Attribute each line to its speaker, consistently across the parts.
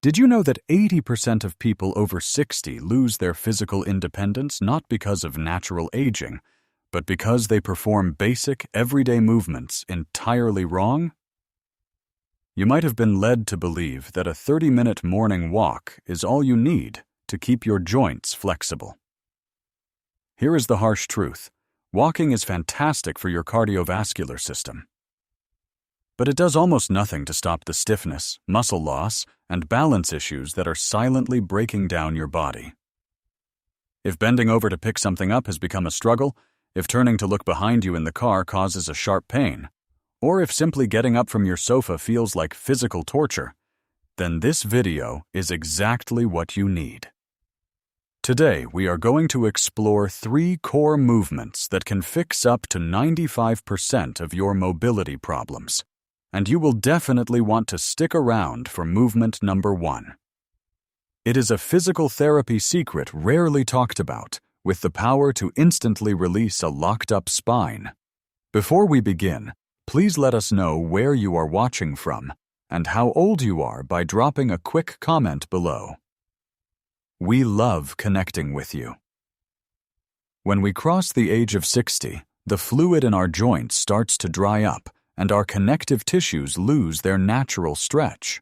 Speaker 1: Did you know that 80% of people over 60 lose their physical independence not because of natural aging, but because they perform basic, everyday movements entirely wrong? You might have been led to believe that a 30-minute morning walk is all you need to keep your joints flexible. Here is the harsh truth. Walking is fantastic for your cardiovascular system. But it does almost nothing to stop the stiffness, muscle loss, and balance issues that are silently breaking down your body. If bending over to pick something up has become a struggle, if turning to look behind you in the car causes a sharp pain, or if simply getting up from your sofa feels like physical torture, then this video is exactly what you need. Today, we are going to explore 3 core movements that can fix up to 95% of your mobility problems. And you will definitely want to stick around for movement number 1. It is a physical therapy secret rarely talked about, with the power to instantly release a locked-up spine. Before we begin, please let us know where you are watching from and how old you are by dropping a quick comment below. We love connecting with you. When we cross the age of 60, the fluid in our joints starts to dry up, and our connective tissues lose their natural stretch.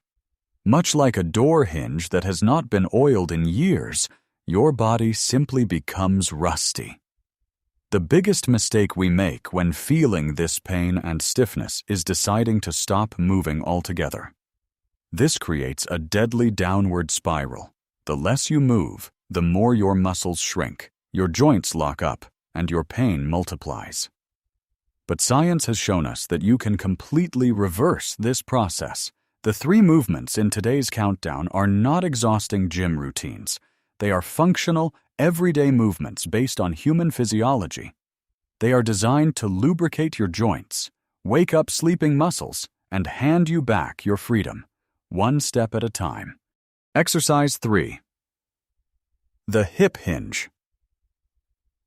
Speaker 1: Much like a door hinge that has not been oiled in years, your body simply becomes rusty. The biggest mistake we make when feeling this pain and stiffness is deciding to stop moving altogether. This creates a deadly downward spiral. The less you move, the more your muscles shrink, your joints lock up, and your pain multiplies. But science has shown us that you can completely reverse this process. The 3 movements in today's countdown are not exhausting gym routines. They are functional, everyday movements based on human physiology. They are designed to lubricate your joints, wake up sleeping muscles, and hand you back your freedom, one step at a time. Exercise 3. The hip hinge.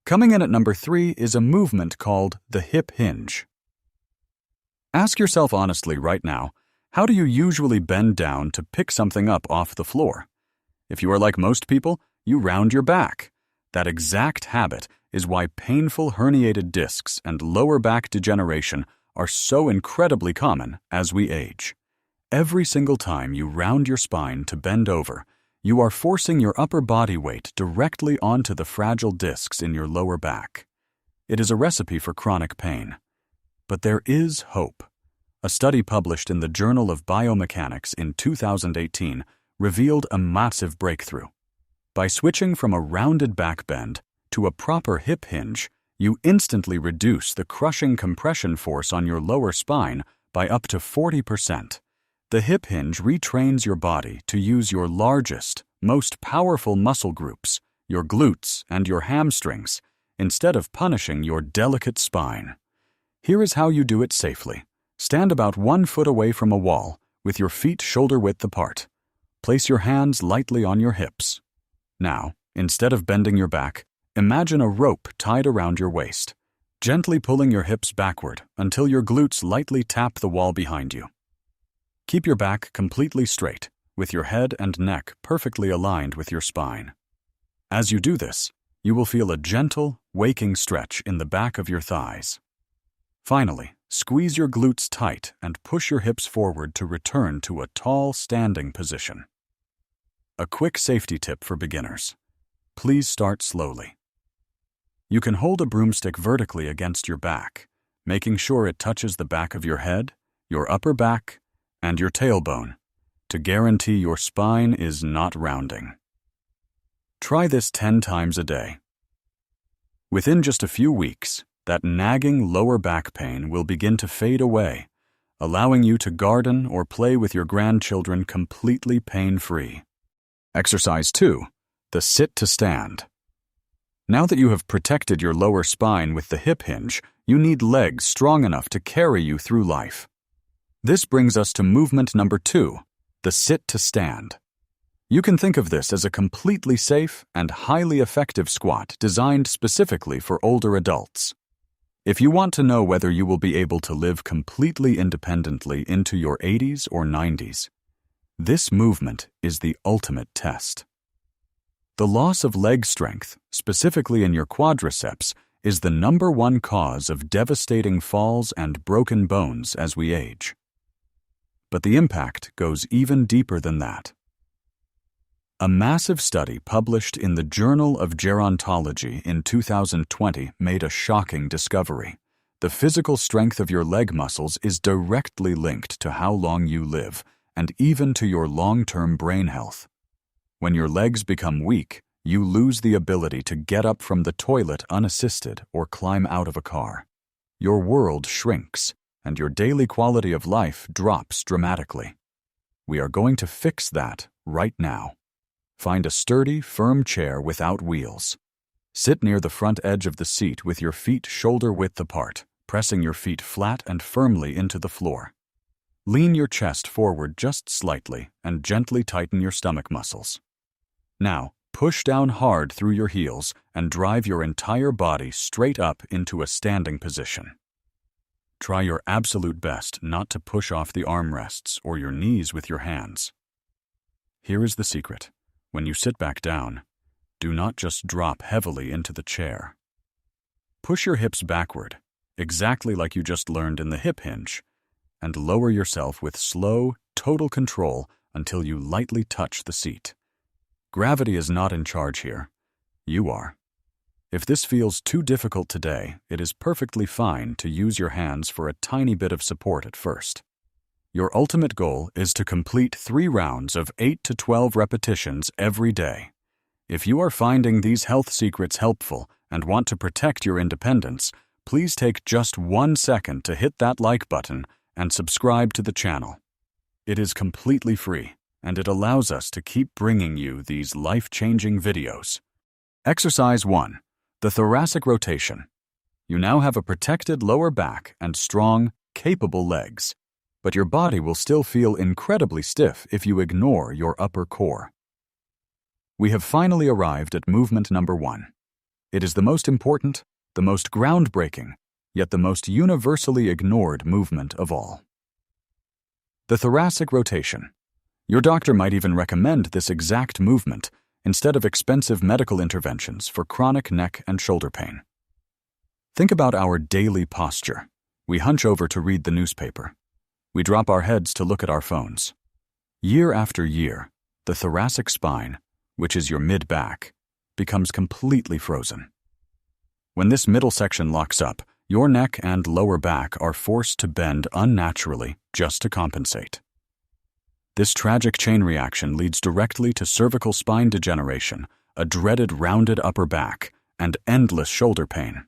Speaker 1: Coming in at number 3 is a movement called the hip hinge. Ask yourself honestly right now, how do you usually bend down to pick something up off the floor? If you are like most people, you round your back. That exact habit is why painful herniated discs and lower back degeneration are so incredibly common as we age. Every single time you round your spine to bend over, you are forcing your upper body weight directly onto the fragile discs in your lower back. It is a recipe for chronic pain. But there is hope. A study published in the Journal of Biomechanics in 2018 revealed a massive breakthrough. By switching from a rounded back bend to a proper hip hinge, you instantly reduce the crushing compression force on your lower spine by up to 40%. The hip hinge retrains your body to use your largest, most powerful muscle groups, your glutes and your hamstrings, instead of punishing your delicate spine. Here is how you do it safely. Stand about 1 foot away from a wall, with your feet shoulder-width apart. Place your hands lightly on your hips. Now, instead of bending your back, imagine a rope tied around your waist, gently pulling your hips backward until your glutes lightly tap the wall behind you. Keep your back completely straight, with your head and neck perfectly aligned with your spine. As you do this, you will feel a gentle, waking stretch in the back of your thighs. Finally, squeeze your glutes tight and push your hips forward to return to a tall standing position. A quick safety tip for beginners. Please start slowly. You can hold a broomstick vertically against your back, making sure it touches the back of your head, your upper back, and your tailbone, to guarantee your spine is not rounding. Try this 10 times a day. Within just a few weeks, that nagging lower back pain will begin to fade away, allowing you to garden or play with your grandchildren completely pain-free. Exercise 2. The sit to stand. Now that you have protected your lower spine with the hip hinge, you need legs strong enough to carry you through life. This brings us to movement number 2, the sit to stand. You can think of this as a completely safe and highly effective squat designed specifically for older adults. If you want to know whether you will be able to live completely independently into your 80s or 90s, This movement is the ultimate test. The loss of leg strength, specifically in your quadriceps, is the #1 cause of devastating falls and broken bones as we age. But the impact goes even deeper than that. A massive study published in the Journal of Gerontology in 2020 made a shocking discovery. The physical strength of your leg muscles is directly linked to how long you live, and even to your long-term brain health. When your legs become weak, you lose the ability to get up from the toilet unassisted or climb out of a car. Your world shrinks, and your daily quality of life drops dramatically. We are going to fix that right now. Find a sturdy, firm chair without wheels. Sit near the front edge of the seat with your feet shoulder-width apart, pressing your feet flat and firmly into the floor. Lean your chest forward just slightly and gently tighten your stomach muscles. Now, push down hard through your heels and drive your entire body straight up into a standing position. Try your absolute best not to push off the armrests or your knees with your hands. Here is the secret. When you sit back down, do not just drop heavily into the chair. Push your hips backward, exactly like you just learned in the hip hinge, and lower yourself with slow, total control until you lightly touch the seat. Gravity is not in charge here. You are. If this feels too difficult today, it is perfectly fine to use your hands for a tiny bit of support at first. Your ultimate goal is to complete 3 rounds of 8 to 12 repetitions every day. If you are finding these health secrets helpful and want to protect your independence, please take just 1 second to hit that like button and subscribe to the channel. It is completely free, and it allows us to keep bringing you these life-changing videos. Exercise 1. The thoracic rotation. You now have a protected lower back and strong, capable legs, but your body will still feel incredibly stiff if you ignore your upper core. We have finally arrived at movement number 1. It is the most important, the most groundbreaking, yet the most universally ignored movement of all. The thoracic rotation. Your doctor might even recommend this exact movement instead of expensive medical interventions for chronic neck and shoulder pain. Think about our daily posture. We hunch over to read the newspaper. We drop our heads to look at our phones. Year after year, the thoracic spine, which is your mid-back, becomes completely frozen. When this middle section locks up, your neck and lower back are forced to bend unnaturally just to compensate. This tragic chain reaction leads directly to cervical spine degeneration, a dreaded rounded upper back, and endless shoulder pain.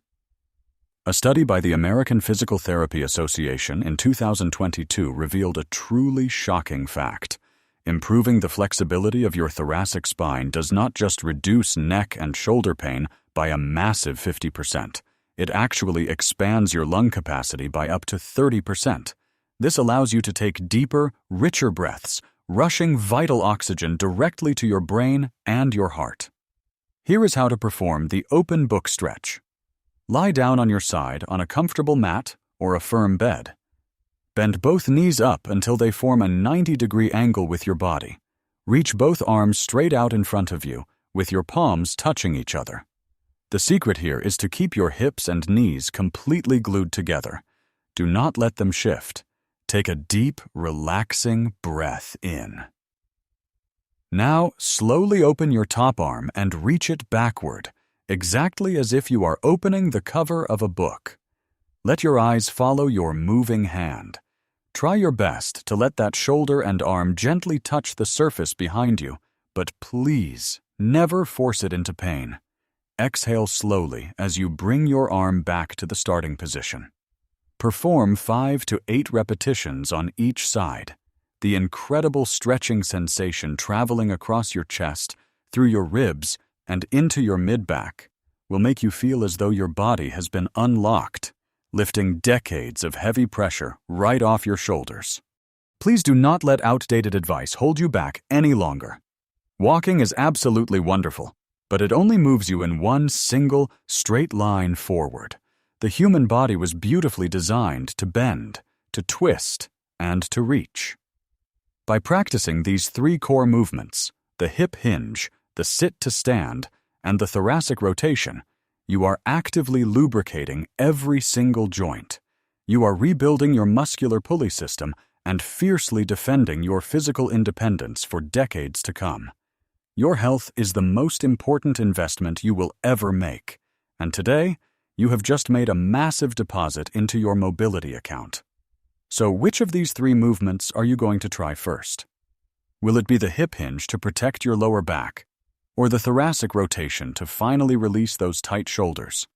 Speaker 1: A study by the American Physical Therapy Association in 2022 revealed a truly shocking fact. Improving the flexibility of your thoracic spine does not just reduce neck and shoulder pain by a massive 50%. It actually expands your lung capacity by up to 30%. This allows you to take deeper, richer breaths, rushing vital oxygen directly to your brain and your heart. Here is how to perform the open book stretch. Lie down on your side on a comfortable mat or a firm bed. Bend both knees up until they form a 90-degree angle with your body. Reach both arms straight out in front of you, with your palms touching each other. The secret here is to keep your hips and knees completely glued together. Do not let them shift. Take a deep, relaxing breath in. Now, slowly open your top arm and reach it backward, exactly as if you are opening the cover of a book. Let your eyes follow your moving hand. Try your best to let that shoulder and arm gently touch the surface behind you, but please never force it into pain. Exhale slowly as you bring your arm back to the starting position. Perform 5 to 8 repetitions on each side. The incredible stretching sensation traveling across your chest, through your ribs, and into your mid-back will make you feel as though your body has been unlocked, lifting decades of heavy pressure right off your shoulders. Please do not let outdated advice hold you back any longer. Walking is absolutely wonderful, but it only moves you in one single, straight line forward. The human body was beautifully designed to bend, to twist, and to reach. By practicing these 3 core movements, the hip hinge, the sit to stand, and the thoracic rotation, you are actively lubricating every single joint. You are rebuilding your muscular pulley system and fiercely defending your physical independence for decades to come. Your health is the most important investment you will ever make, and today, you have just made a massive deposit into your mobility account. So which of these 3 movements are you going to try first? Will it be the hip hinge to protect your lower back, or the thoracic rotation to finally release those tight shoulders?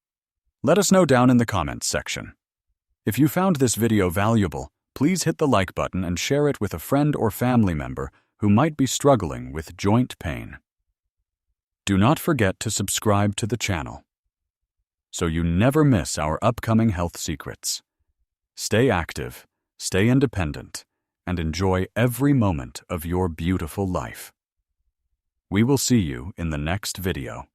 Speaker 1: Let us know down in the comments section. If you found this video valuable, please hit the like button and share it with a friend or family member who might be struggling with joint pain. Do not forget to subscribe to the channel so you never miss our upcoming health secrets. Stay active, stay independent, and enjoy every moment of your beautiful life. We will see you in the next video.